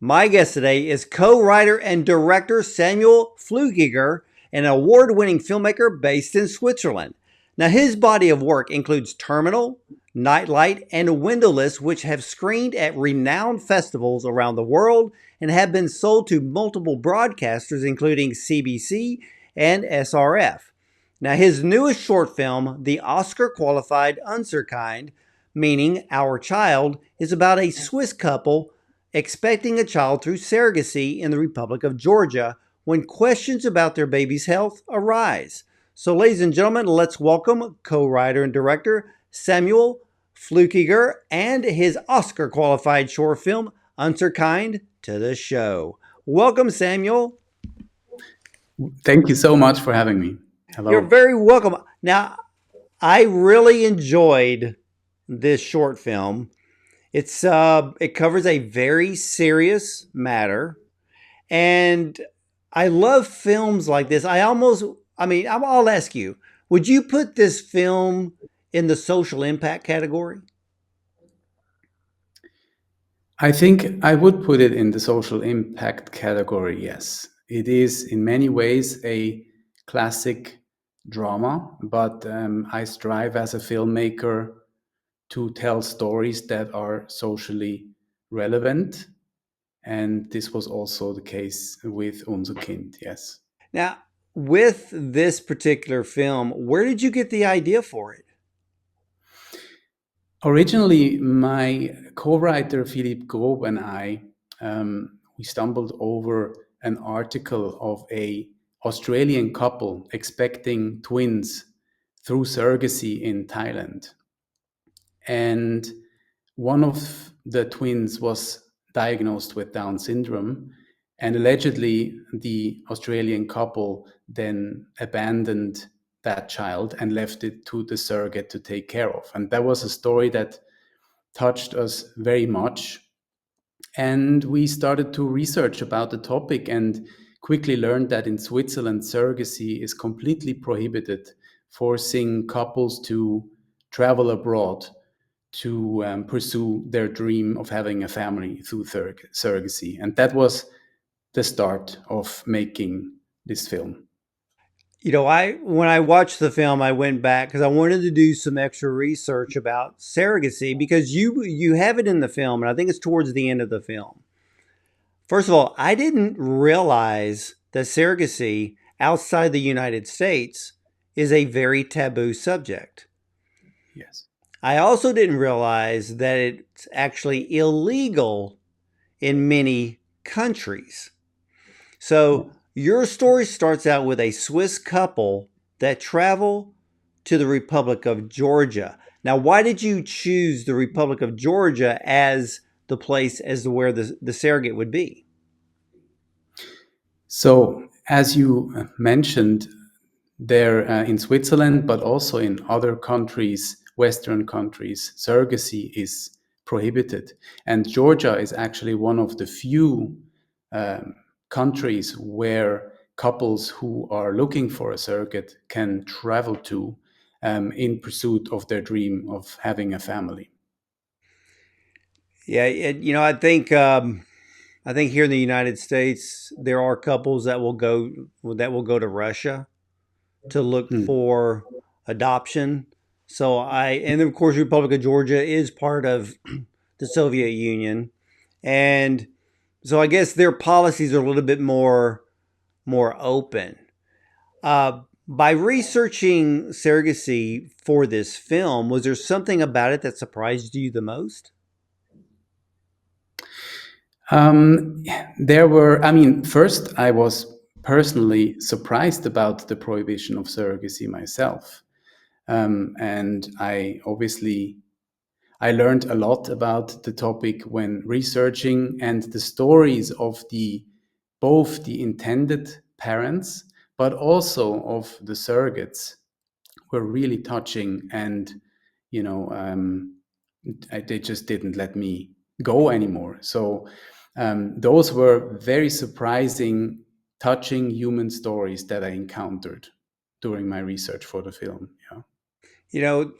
My guest today is co-writer and director Samuel Fluckiger, an award-winning filmmaker based in Switzerland. Now, his body of work includes Terminal, Nightlight, and Windowless, which have screened at renowned festivals around the world and have been sold to multiple broadcasters, including CBC and SRF. Now, his newest short film, the Oscar-qualified UNSER Kind, meaning Our Child, is about a Swiss couple expecting a child through surrogacy in the Republic of Georgia when questions about their baby's health arise. So, ladies and gentlemen, let's welcome co-writer and director Samuel Flukiger and his Oscar-qualified short film Unser Kind to the show. Welcome, Samuel. Thank you so much for having me. You're Hello. very welcome. Now, I really enjoyed this short film. It covers a very serious matter, and I love films like this. I'll ask you, would you put this film in the social impact category? I think I would put it in the social impact category, yes. It is in many ways a classic drama, but I strive as a filmmaker to tell stories that are socially relevant. And this was also the case with Unser Kind, yes. Now, with this particular film, where did you get the idea for it? Originally, my co-writer Philippe Grob and I, we stumbled over an article of a Australian couple expecting twins through surrogacy in Thailand. And one of the twins was diagnosed with Down syndrome. And allegedly, the Australian couple then abandoned that child and left it to the surrogate to take care of. And that was a story that touched us very much. And we started to research about the topic and quickly learned that in Switzerland, surrogacy is completely prohibited, forcing couples to travel abroad to pursue their dream of having a family through surrogacy. And that was the start of making this film. I when I watched the film, I went back because I wanted to do some extra research about surrogacy because you have it in the film, and I think it's towards the end of the film. First of all, I didn't realize that surrogacy outside the United States is a very taboo subject. Yes. I also didn't realize that it's actually illegal in many countries. So your story starts out with a Swiss couple that travel to the Republic of Georgia. Now, why did you choose the Republic of Georgia as the place as to where the surrogate would be? So, as you mentioned, there in Switzerland, but also in other countries, Western countries, surrogacy is prohibited. And Georgia is actually one of the few countries where couples who are looking for a surrogate can travel to in pursuit of their dream of having a family. Yeah, I think here in the United States there are couples that will go to Russia to look Hmm. for adoption. And of course, Republic of Georgia is part of the Soviet Union, and so I guess their policies are a little bit more open. By researching surrogacy for this film, was there something about it that surprised you the most? Um, there were, I mean, first, I was personally surprised about the prohibition of surrogacy myself. And I learned a lot about the topic when researching, and the stories of the both the intended parents but also of the surrogates were really touching. And you know they just didn't let me go anymore. So those were very surprising, touching human stories that I encountered during my research for the film. Yeah. You know,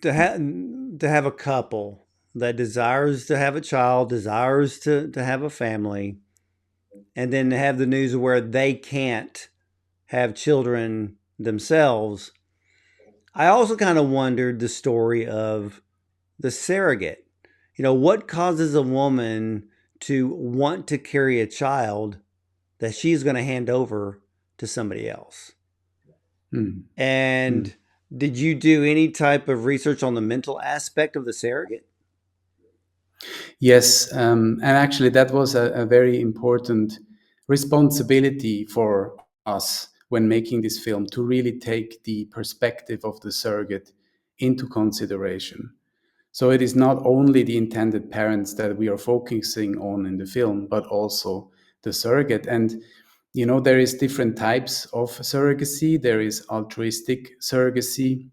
to have a couple. that desires to have a child, desires to have a family, and then have the news where they can't have children themselves. I also kind of wondered the story of the surrogate. What causes a woman to want to carry a child that she's going to hand over to somebody else? Mm. Mm. And did you do any type of research on the mental aspect of the surrogate? Yes, and actually, that was a very important responsibility for us when making this film to really take the perspective of the surrogate into consideration. So it is not only the intended parents that we are focusing on in the film, but also the surrogate. And there is different types of surrogacy. There is altruistic surrogacy,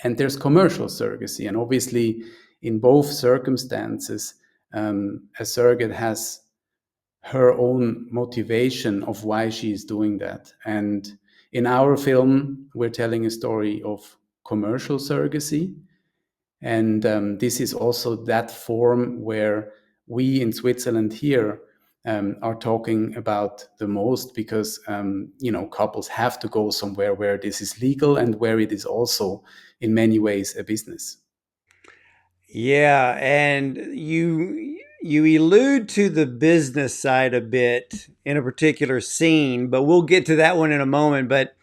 and there's commercial surrogacy. And obviously, in both circumstances, a surrogate has her own motivation of why she is doing that. And in our film, we're telling a story of commercial surrogacy. And this is also that form where we in Switzerland here are talking about the most, because couples have to go somewhere where this is legal and where it is also in many ways a business. Yeah, and you allude to the business side a bit in a particular scene, but we'll get to that one in a moment. But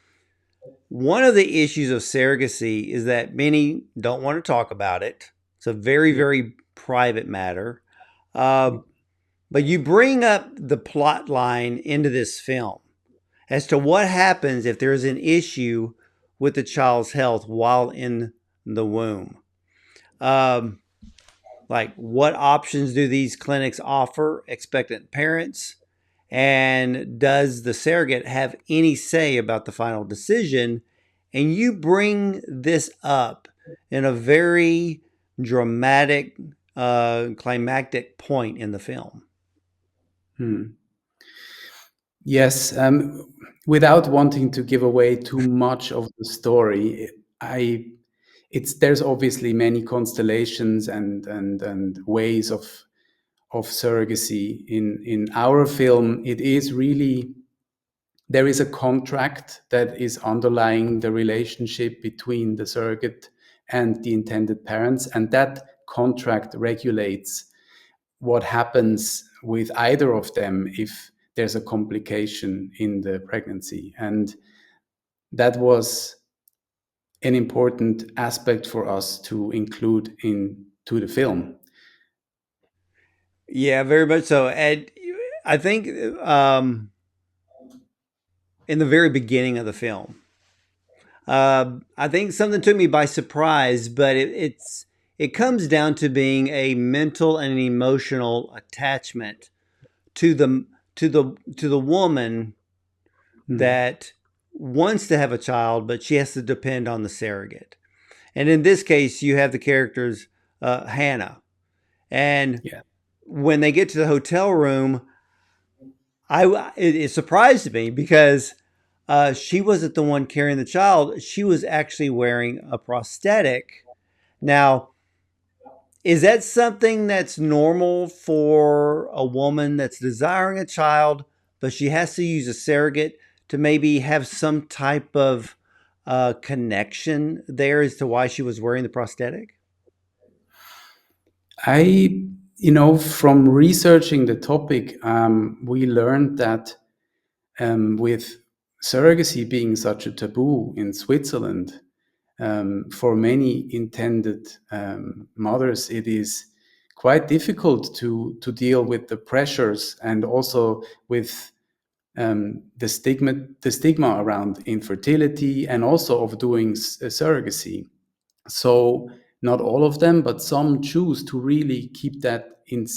one of the issues of surrogacy is that many don't want to talk about it. It's a very, Yeah. very private matter. Uh, but you bring up the plot line into this film as to what happens if there's an issue with the child's health while in the womb. Um, like, what options do these clinics offer expectant parents? And does the surrogate have any say about the final decision? And you bring this up in a very dramatic, climactic point in the film. Hmm. Yes, without wanting to give away too much of the story, I it's there's obviously many constellations and ways of surrogacy in our film. It is really, there is a contract that is underlying the relationship between the surrogate and the intended parents, and that contract regulates what happens with either of them if there's a complication in the pregnancy. And that was an important aspect for us to include into the film. Yeah, very much so. And I think in the very beginning of the film, I think something took me by surprise, but it comes down to being a mental and an emotional attachment to the woman Mm. that wants to have a child, but she has to depend on the surrogate. And in this case, you have the characters Hannah, and Yeah. when they get to the hotel room, it surprised me because she wasn't the one carrying the child. She was actually wearing a prosthetic. Now, is that something that's normal for a woman that's desiring a child, but she has to use a surrogate to maybe have some type of connection there as to why she was wearing the prosthetic? I, from researching the topic, we learned that with surrogacy being such a taboo in Switzerland, for many intended mothers, it is quite difficult to deal with the pressures and also with the stigma around infertility and also of doing surrogacy. So not all of them, but some choose to really keep that in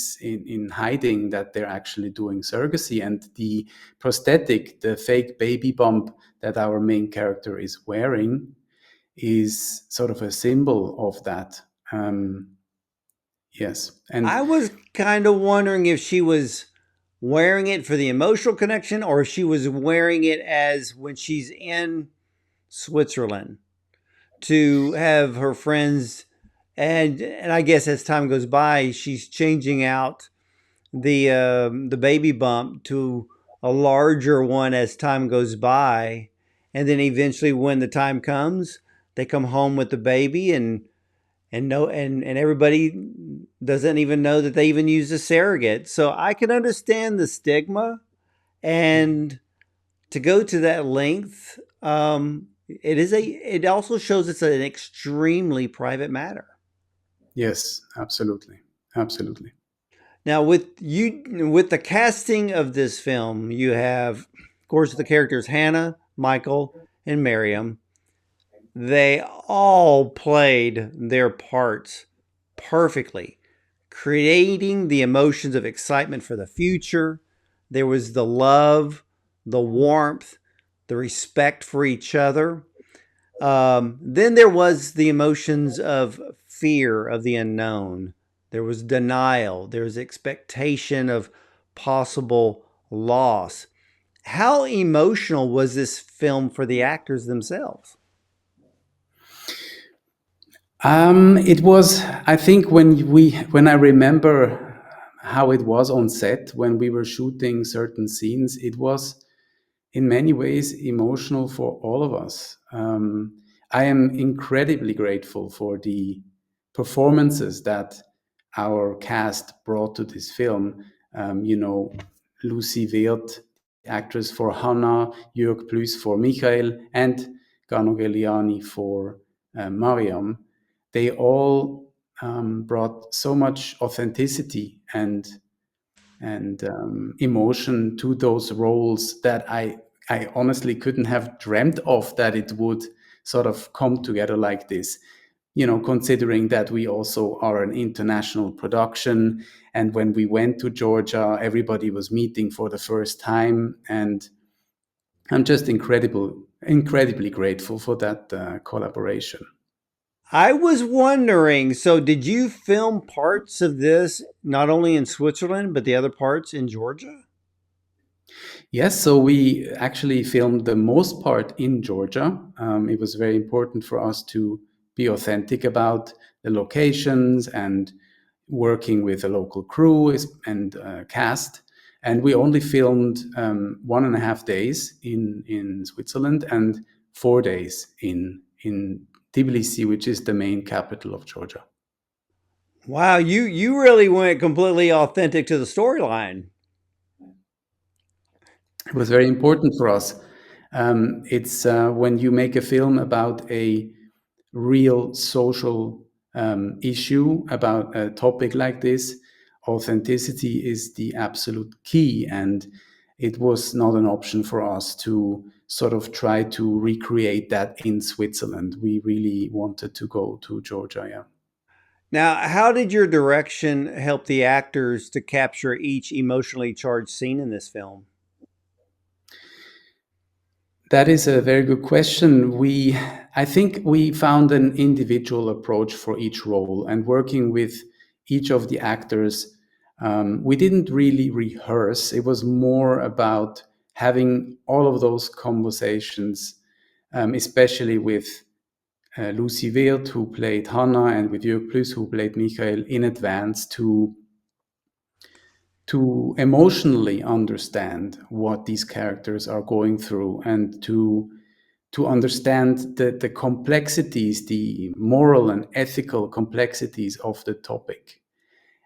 hiding, that they're actually doing surrogacy. And the prosthetic, the fake baby bump that our main character is wearing, is sort of a symbol of that. Yes, I and was kind of wondering if she was wearing it for the emotional connection or if she was wearing it as when she's in Switzerland to have her friends and I guess as time goes by, she's changing out the baby bump to a larger one as time goes by, and then eventually, when the time comes, they come home with the baby, and everybody doesn't even know that they even use a surrogate. So I can understand the stigma, and to go to that length, it also shows it's an extremely private matter. Yes, absolutely, absolutely. Now, with the casting of this film, you have, of course, the characters Hannah, Michael, and Miriam. They all played their parts perfectly, creating the emotions of excitement for the future. There was the love, the warmth, the respect for each other. Then there was the emotions of fear of the unknown. There was denial. There was expectation of possible loss. How emotional was this film for the actors themselves? It was, I think, when I remember how it was on set when we were shooting certain scenes, it was in many ways emotional for all of us. I am incredibly grateful for the performances that our cast brought to this film. Lucy Wirth, actress for Hannah, Jurg for Michael, and Gano Gerliani for Mariam. They all brought so much authenticity and emotion to those roles that I honestly couldn't have dreamt of that it would sort of come together like this. Considering that we also are an international production, and when we went to Georgia, everybody was meeting for the first time, and I'm just incredibly grateful for that collaboration. I was wondering, so did you film parts of this not only in Switzerland, but the other parts in Georgia? Yes, so we actually filmed the most part in Georgia. It was very important for us to be authentic about the locations and working with a local crew and cast. And we only filmed 1.5 days in Switzerland and 4 days in Tbilisi, which is the main capital of Georgia. Wow, you really went completely authentic to the storyline. It was very important for us. It's when you make a film about a real social issue, about a topic like this, authenticity is the absolute key. And it was not an option for us to sort of try to recreate that in Switzerland. We really wanted to go to Georgia, yeah. Now, how did your direction help the actors to capture each emotionally charged scene in this film? That is a very good question. I think we found an individual approach for each role, and working with each of the actors, we didn't really rehearse. It was more about having all of those conversations, especially with Lucy Wirth, who played Hannah, and with Jürg Plüss, who played Michael, in advance to emotionally understand what these characters are going through, and to understand the complexities, the moral and ethical complexities of the topic.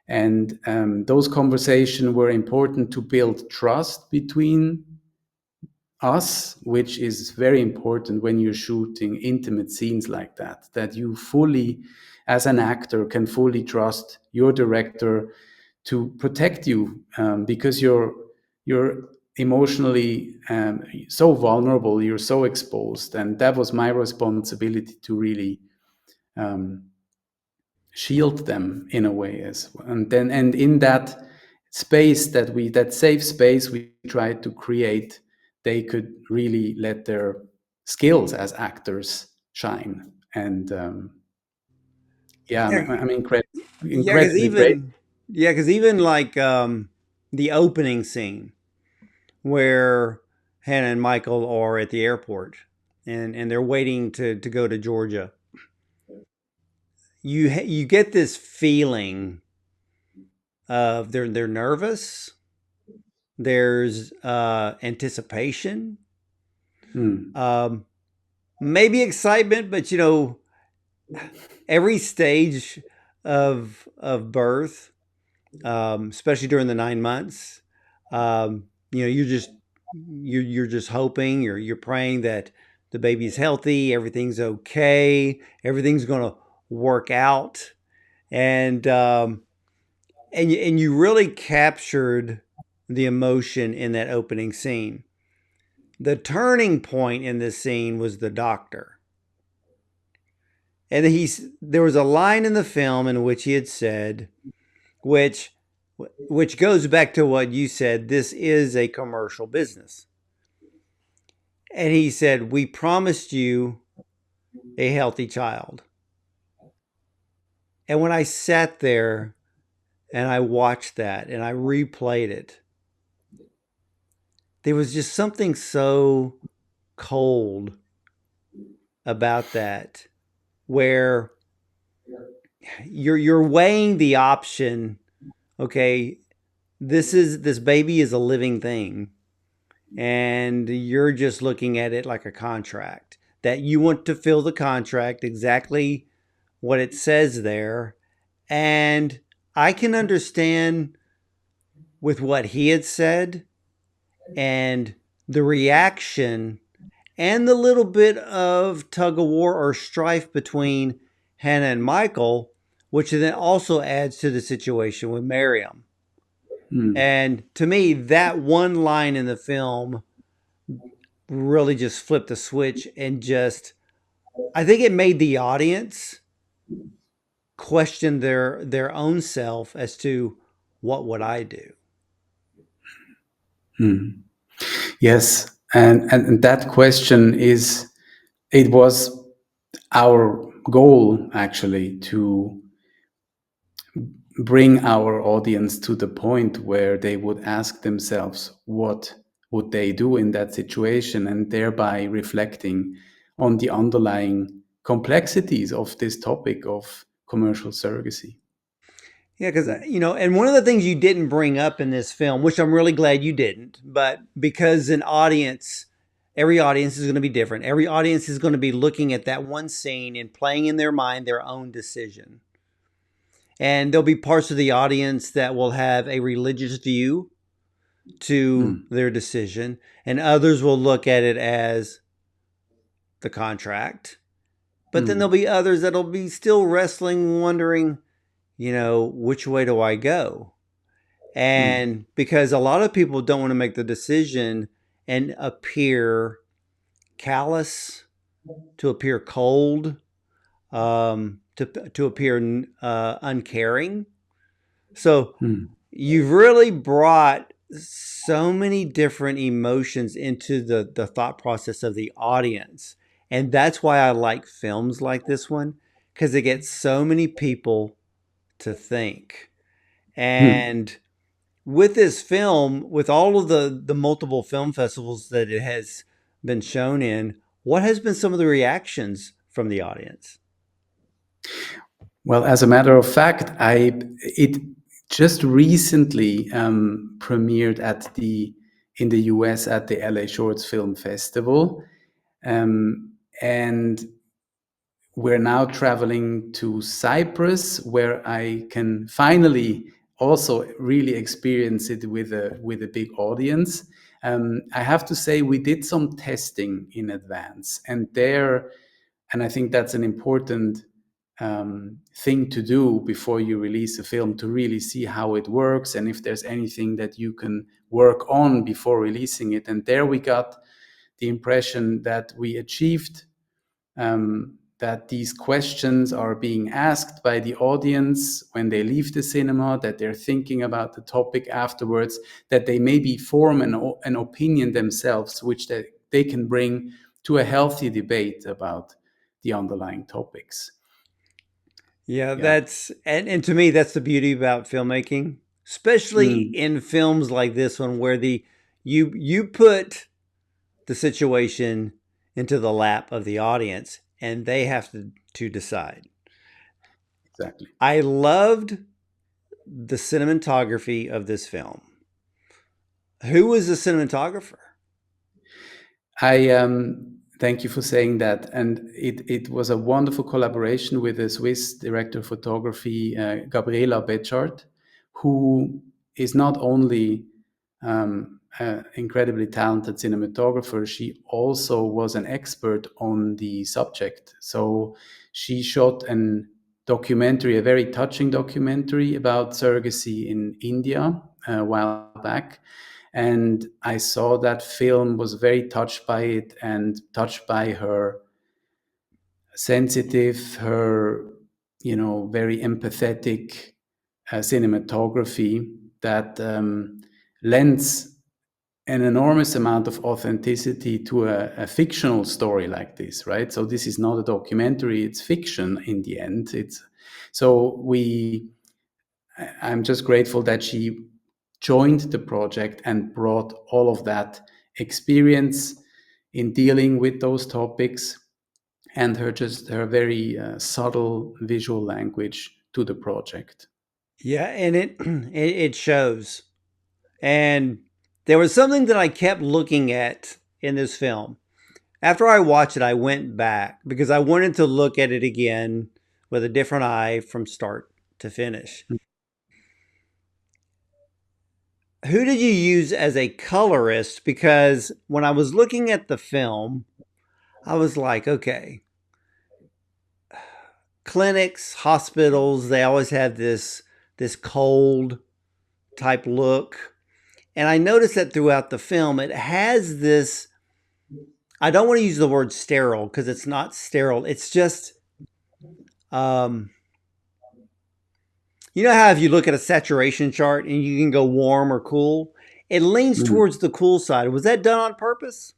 And those conversations were important to build trust between us, which is very important when you're shooting intimate scenes like that you fully, as an actor, can fully trust your director to protect you, because you're emotionally so vulnerable, you're so exposed, and that was my responsibility to really um, shield them in a way as well. And in that space that safe space we tried to create, they could really let their skills as actors shine. And yeah, Yeah, I'm yeah, because incredibly great. even like the opening scene where Hannah and Michael are at the airport and they're waiting to go to Georgia. you get this feeling of they're nervous. There's anticipation, Mm. um, maybe excitement, but every stage of birth, especially during the 9 months, you're just hoping, you're praying that the baby's healthy, everything's okay, everything's going to work out, and and you really captured the emotion in that opening scene. The turning point in this scene was the doctor. And there was a line in the film in which he had said, which which goes back to what you said, this is a commercial business. And he said, "We promised you a healthy child." And when I sat there and I watched that and I replayed it, there was just something so cold about that, where you're weighing the option. Okay, this baby is a living thing, and you're just looking at it like a contract, that you want to fill the contract exactly what it says there. And I can understand with what he had said and the reaction and the little bit of tug of war or strife between Hannah and Michael, which then also adds to the situation with Miriam. Mm. And to me, that one line in the film really just flipped the switch and just, I think it made the audience question their own self as to what would I do. Mm. Yes, and that question is, it was our goal actually to bring our audience to the point where they would ask themselves what would they do in that situation, and thereby reflecting on the underlying complexities of this topic of commercial surrogacy. Yeah, because and one of the things you didn't bring up in this film, which I'm really glad you didn't, but because every audience is going to be different. Every audience is going to be looking at that one scene and playing in their mind their own decision. And there'll be parts of the audience that will have a religious view to Mm, their decision, and others will look at it as the contract. But then there'll mm, be others that'll be still wrestling, wondering, which way do I go? mm, And because a lot of people don't want to make the decision and appear callous, to appear cold, to appear uncaring. So mm, you've really brought so many different emotions into the thought process of the audience. And that's why I like films like this one, because it gets so many people to think. mm. And with this film, with all of the multiple film festivals that it has been shown in, what has been some of the reactions from the audience? Well, as a matter of fact, I it just recently premiered at the in the US at the LA Shorts Film Festival, um, and we're now traveling to Cyprus, where I can finally also really experience it with a big audience. I have to say we did some testing in advance, and I think that's an important thing to do before you release a film, to really see how it works and if there's anything that you can work on before releasing it. And there we got the impression that we achieved that these questions are being asked by the audience when they leave the cinema, that they're thinking about the topic afterwards, that they maybe form an opinion themselves, which they can bring to a healthy debate about the underlying topics. Yeah, Yeah. and to me that's the beauty about filmmaking, especially Mm, in films like this one where you put the situation into the lap of the audience and they have to decide. exactly. I loved the cinematography of this film. Who was the cinematographer? I thank you for saying that, and it was a wonderful collaboration with the Swiss director of photography, Gabriela Betschart, who is not only an incredibly talented cinematographer, she also was an expert on the subject. So she shot an documentary, a very touching documentary about surrogacy in India a while back, and I saw that film, was very touched by it and touched by her sensitive, her very empathetic cinematography that lends an enormous amount of authenticity to a fictional story like this, right? So this is not a documentary; it's fiction in the end. It's so we I'm just grateful that she joined the project and brought all of that experience in dealing with those topics and her very subtle visual language to the project. Yeah, and it shows. And there was something that I kept looking at in this film. After I watched it, I went back because I wanted to look at it again with a different eye from start to finish. Who did you use as a colorist? Because when I was looking at the film, I was like, okay, clinics, hospitals, they always have this cold type look. And I noticed that throughout the film, it has this. I don't want to use the word sterile because it's not sterile. It's just, um, you know how if you look at a saturation chart and you can go warm or cool, it leans Mm. towards the cool side. Was that done on purpose?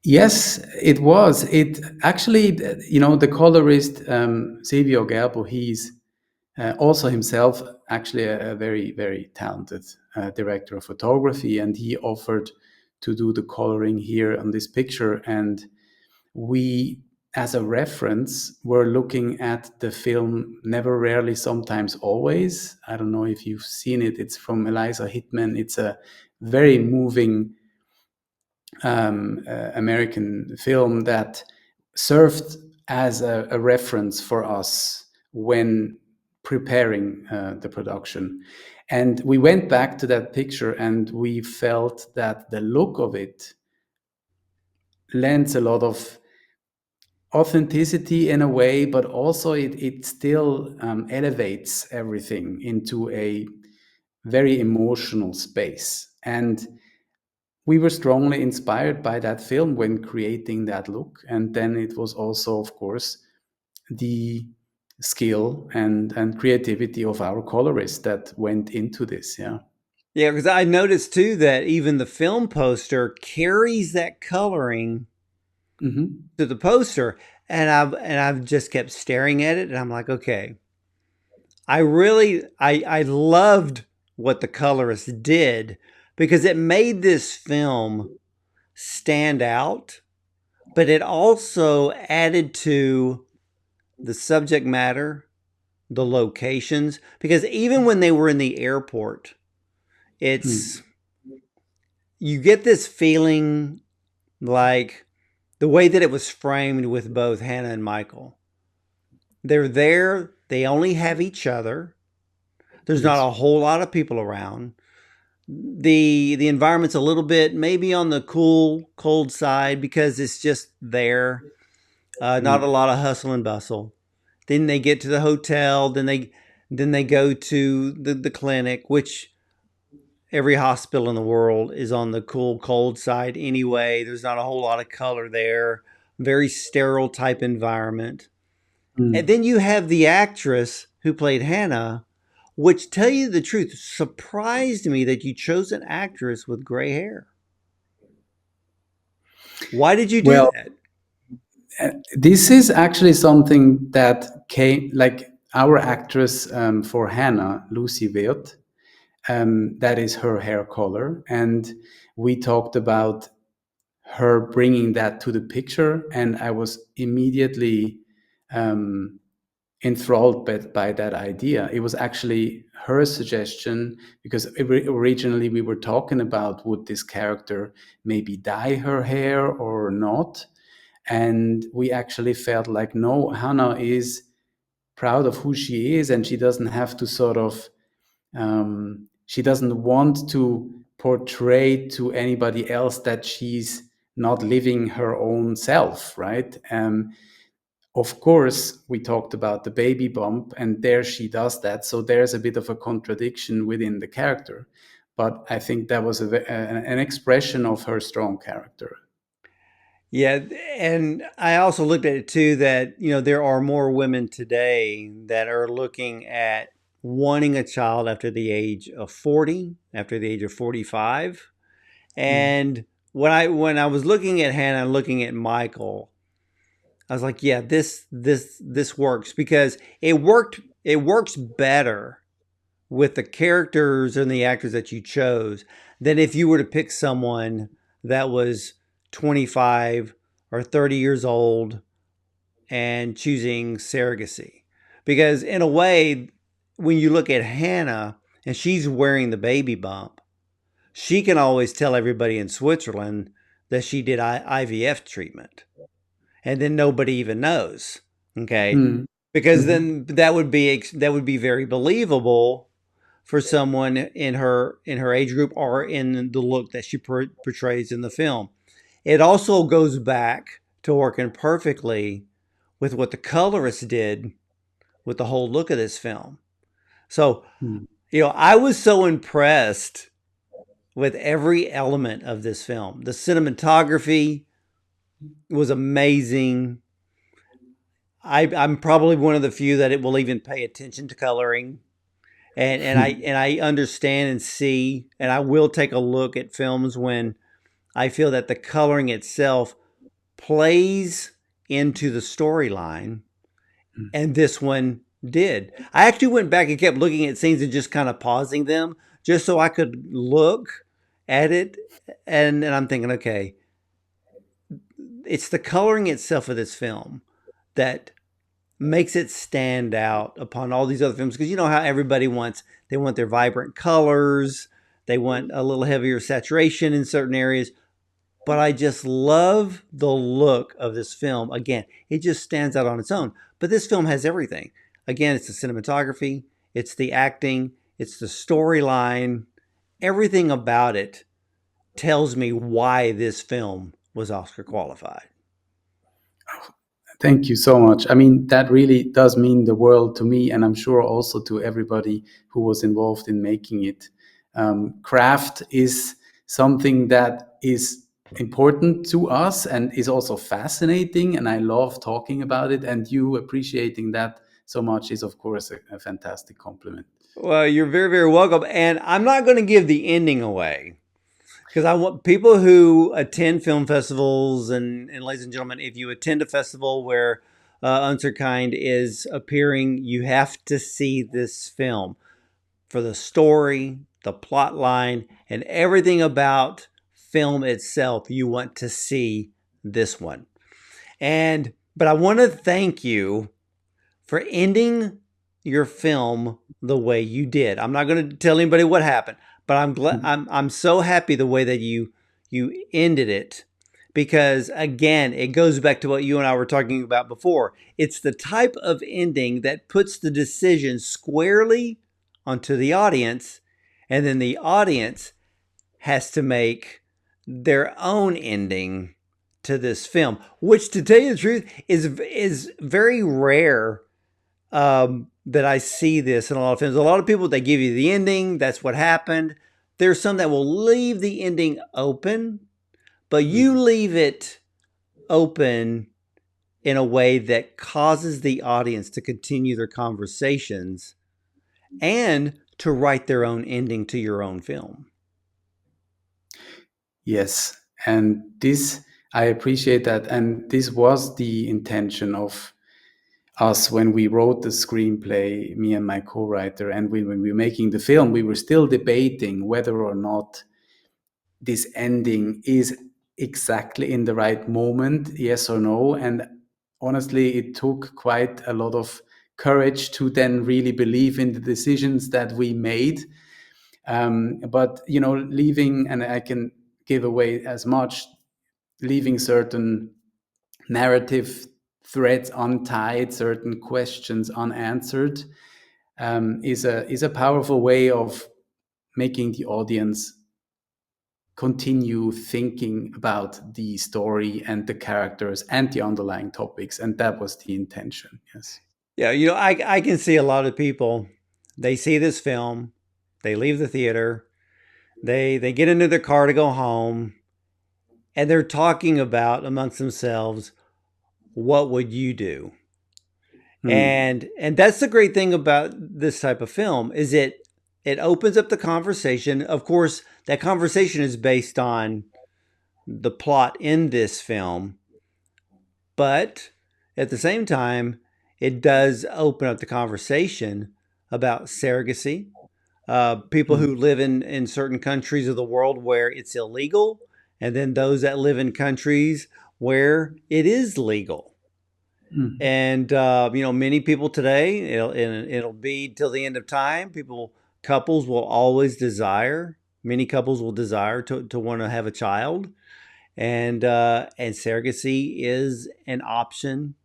Yes, it was. It actually, the colorist Silvio Gerbo, he's also himself actually a very, very talented director of photography, and he offered to do the coloring here on this picture. And we, as a reference, were looking at the film Never, Rarely, Sometimes, Always. I don't know if you've seen it. It's from Eliza Hittman. It's a very moving American film that served as a reference for us when preparing the production. And we went back to that picture and we felt that the look of it lends a lot of authenticity in a way, but also it still elevates everything into a very emotional space. And we were strongly inspired by that film when creating that look. And then it was also, of course, the skill and creativity of our colorist that went into this. Yeah. Yeah, because I noticed too that even the film poster carries that coloring Hmm. to the poster, and I've just kept staring at it, and I'm like, okay, I loved what the colorist did because it made this film stand out, but it also added to the subject matter, the locations, because even when they were in the airport, it's Mm. you get this feeling like the way that it was framed with both Hannah and Michael. They're there, they only have each other. There's not Yes. a whole lot of people around. The environment's a little bit maybe on the cool, cold side because it's just there. Not a Mm. lot of hustle and bustle. Then they get to the hotel. Then they go to the clinic, which every hospital in the world is on the cool, cold side anyway. There's not a whole lot of color there. Very sterile type environment. And Mm. then you have the actress who played Hannah, which, tell you the truth, surprised me that you chose an actress with gray hair. Why did you do Well, that? this is actually something that came, like our actress for Hannah, Lucy Wirth, that is her hair color. And we talked about her bringing that to the picture. And I was immediately enthralled by that idea. It was actually her suggestion, because originally we were talking about, would this character maybe dye her hair or not? And we actually felt like, no, Hannah is proud of who she is, and she doesn't have to sort of, she doesn't want to portray to anybody else that she's not living her own self, right? Of course, we talked about the baby bump, and there she does that. So there's a bit of a contradiction within the character. But I think that was an expression of her strong character. Yeah, and I also looked at it too that, there are more women today that are looking at wanting a child after the age of 40, after the age of 45. Mm. And when I was looking at Hannah and looking at Michael, I was like, yeah, this works because it works better with the characters and the actors that you chose than if you were to pick someone that was 25 or 30 years old and choosing surrogacy. Because in a way, when you look at Hannah and she's wearing the baby bump, she can always tell everybody in Switzerland that she did IVF treatment. And then nobody even knows. Okay? Mm. Because Mhm. then that would be very believable for someone in her age group or in the look that she portrays in the film. It also goes back to working perfectly with what the colorist did with the whole look of this film. So, Mm. I was so impressed with every element of this film. The cinematography was amazing. I'm probably one of the few that it will even pay attention to coloring. And I understand and see, and I will take a look at films when I feel that the coloring itself plays into the storyline, Mm. and this one did. I actually went back and kept looking at scenes and just kind of pausing them just so I could look at it, and I'm thinking, okay, it's the coloring itself of this film that makes it stand out upon all these other films, because you know how everybody they want their vibrant colors, they want a little heavier saturation in certain areas, but I just love the look of this film. Again, it just stands out on its own. But this film has everything. Again, it's the cinematography, it's the acting, it's the storyline. Everything about it tells me why this film was Oscar qualified. Thank you so much. I mean, that really does mean the world to me, and I'm sure also to everybody who was involved in making it. Craft is something that is important to us and is also fascinating, and I love talking about it. And you appreciating that so much is, of course, a fantastic compliment. Well, you're very, very welcome. And I'm not going to give the ending away because I want people who attend film festivals, and ladies and gentlemen, if you attend a festival where UNSER Kind is appearing, you have to see this film for the story, the plot line, and everything about film itself. You want to see this one. But I want to thank you for ending your film the way you did. I'm not going to tell anybody what happened, but I'm glad I'm so happy the way that you ended it, because again, it goes back to what you and I were talking about before. It's the type of ending that puts the decision squarely onto the audience, and then the audience has to make their own ending to this film, which, to tell you the truth, is very rare, that I see this in a lot of films. A lot of people, they give you the ending, that's what happened. There's some that will leave the ending open, but you leave it open in a way that causes the audience to continue their conversations and to write their own ending to your own film. Yes, and this, I appreciate that, and this was the intention of us when we wrote the screenplay, me and my co-writer, and when we were making the film, we were still debating whether or not this ending is exactly in the right moment, yes or no. And honestly, it took quite a lot of courage to then really believe in the decisions that we made. But leaving, and I can give away as much, leaving certain narrative threads untied, certain questions unanswered, is a powerful way of making the audience continue thinking about the story and the characters and the underlying topics, and that was the intention. Yes. Yeah, I can see a lot of people, they see this film, they leave the theater, they get into their car to go home, and they're talking about amongst themselves, what would you do? Hmm. And that's the great thing about this type of film is it opens up the conversation. Of course, that conversation is based on the plot in this film, but at the same time, it does open up the conversation about surrogacy. People Hmm. who live in certain countries of the world where it's illegal, and then those that live in countries where it is legal. Hmm. And many people today, it'll be till the end of time. Couples will always desire. Many couples will desire to want to have a child, and surrogacy is an option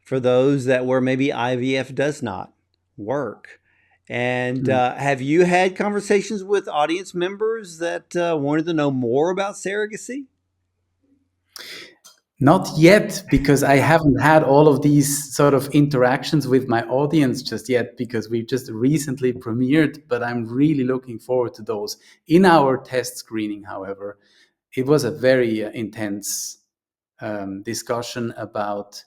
for those that where maybe IVF does not work. And Hmm. have you had conversations with audience members that wanted to know more about surrogacy? Not yet, because I haven't had all of these sort of interactions with my audience just yet, because we've just recently premiered, but I'm really looking forward to those. In our test screening, however, it was a very intense discussion about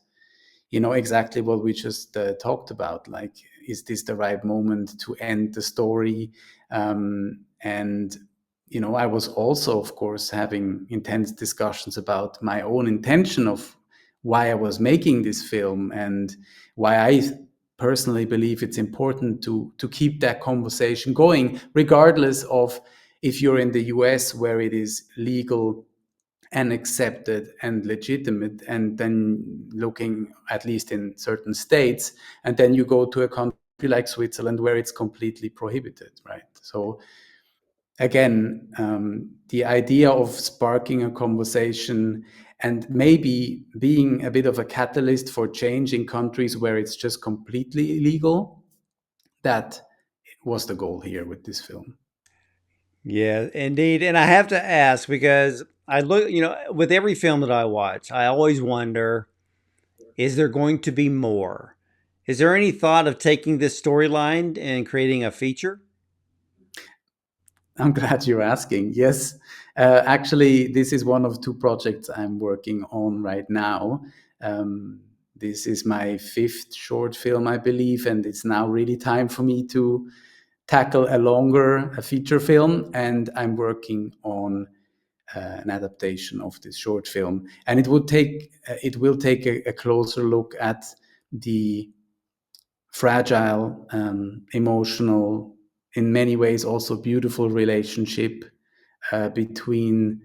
exactly what we just talked about, like, is this the right moment to end the story? And I was also, of course, having intense discussions about my own intention of why I was making this film, and why I personally believe it's important to keep that conversation going, regardless of if you're in the US, where it is legal and accepted and legitimate, and then looking, at least in certain states, and then you go to a country like Switzerland where it's completely prohibited, right? So again, the idea of sparking a conversation and maybe being a bit of a catalyst for change in countries where it's just completely illegal, that was the goal here with this film. Yeah, indeed. And I have to ask because I look, with every film that I watch, I always wonder, is there going to be more? Is there any thought of taking this storyline and creating a feature? I'm glad you're asking. Yes, actually, this is one of two projects I'm working on right now. Um, this is my fifth short film, I believe, and it's now really time for me to tackle a feature film. And I'm working on an adaptation of this short film, and it will take a closer look at the fragile, emotional, in many ways also beautiful relationship between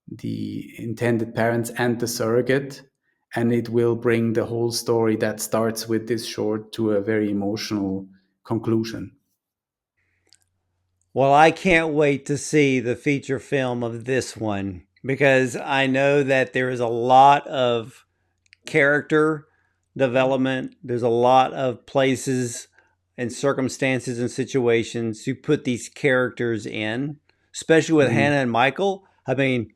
the intended parents and the surrogate. And it will bring the whole story that starts with this short to a very emotional conclusion. Well, I can't wait to see the feature film of this one because I know that there is a lot of character development. There's a lot of places and circumstances and situations to put these characters in, especially with Mm. Hannah and Michael. I mean,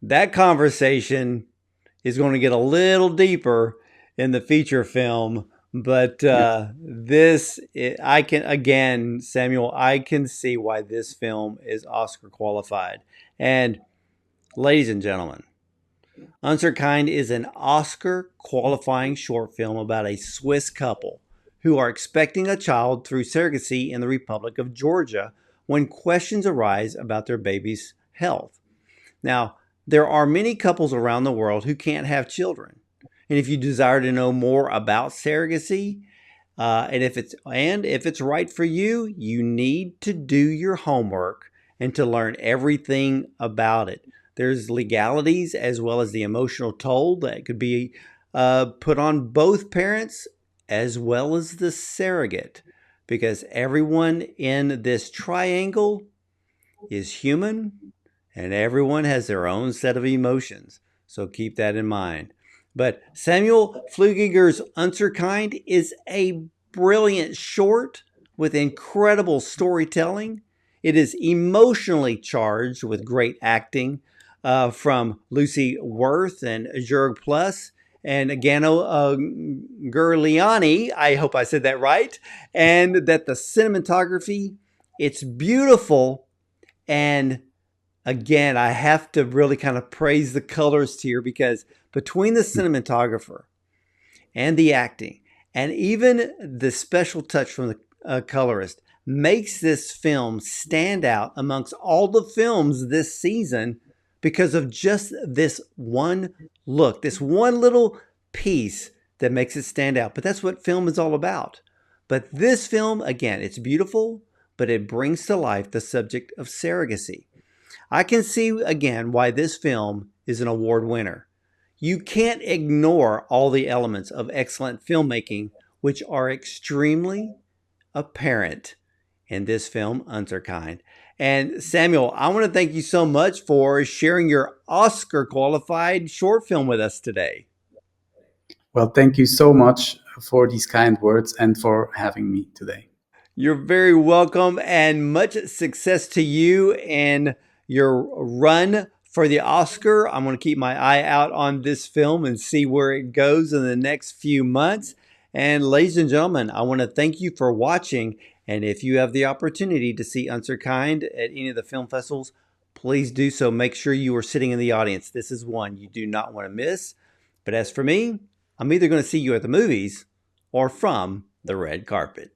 that conversation is going to get a little deeper in the feature film. But Yes. I can, again, Samuel, I can see why this film is Oscar qualified. And ladies and gentlemen, UNSER KIND is an Oscar qualifying short film about a Swiss couple who are expecting a child through surrogacy in the Republic of Georgia when questions arise about their baby's health. Now, there are many couples around the world who can't have children. And if you desire to know more about surrogacy, and if it's right for you, you need to do your homework and to learn everything about it. There's legalities as well as the emotional toll that could be put on both parents as well as the surrogate, because everyone in this triangle is human and everyone has their own set of emotions. So keep that in mind. But Samuel Fluckiger's Unser Kind is a brilliant short with incredible storytelling. It is emotionally charged with great acting from Lucy Wirth and Jurg Plus and Gano Gerliani. I hope I said that right. And that the cinematography, it's beautiful. And again, I have to really kind of praise the colors here because between the cinematographer and the acting, and even the special touch from the colorist, makes this film stand out amongst all the films this season because of just this one look, this one little piece that makes it stand out. But that's what film is all about. But this film, again, it's beautiful, but it brings to life the subject of surrogacy. I can see again why this film is an award winner. You can't ignore all the elements of excellent filmmaking, which are extremely apparent in this film, Unser Kind. And Samuel, I want to thank you so much for sharing your Oscar qualified short film with us today. Well, thank you so much for these kind words and for having me today. You're very welcome and much success to you in your run for the Oscar. I'm going to keep my eye out on this film and see where it goes in the next few months. And ladies and gentlemen, I want to thank you for watching. And if you have the opportunity to see Unser Kind at any of the film festivals, please do so. Make sure you are sitting in the audience. This is one you do not want to miss. But as for me, I'm either going to see you at the movies or from the red carpet.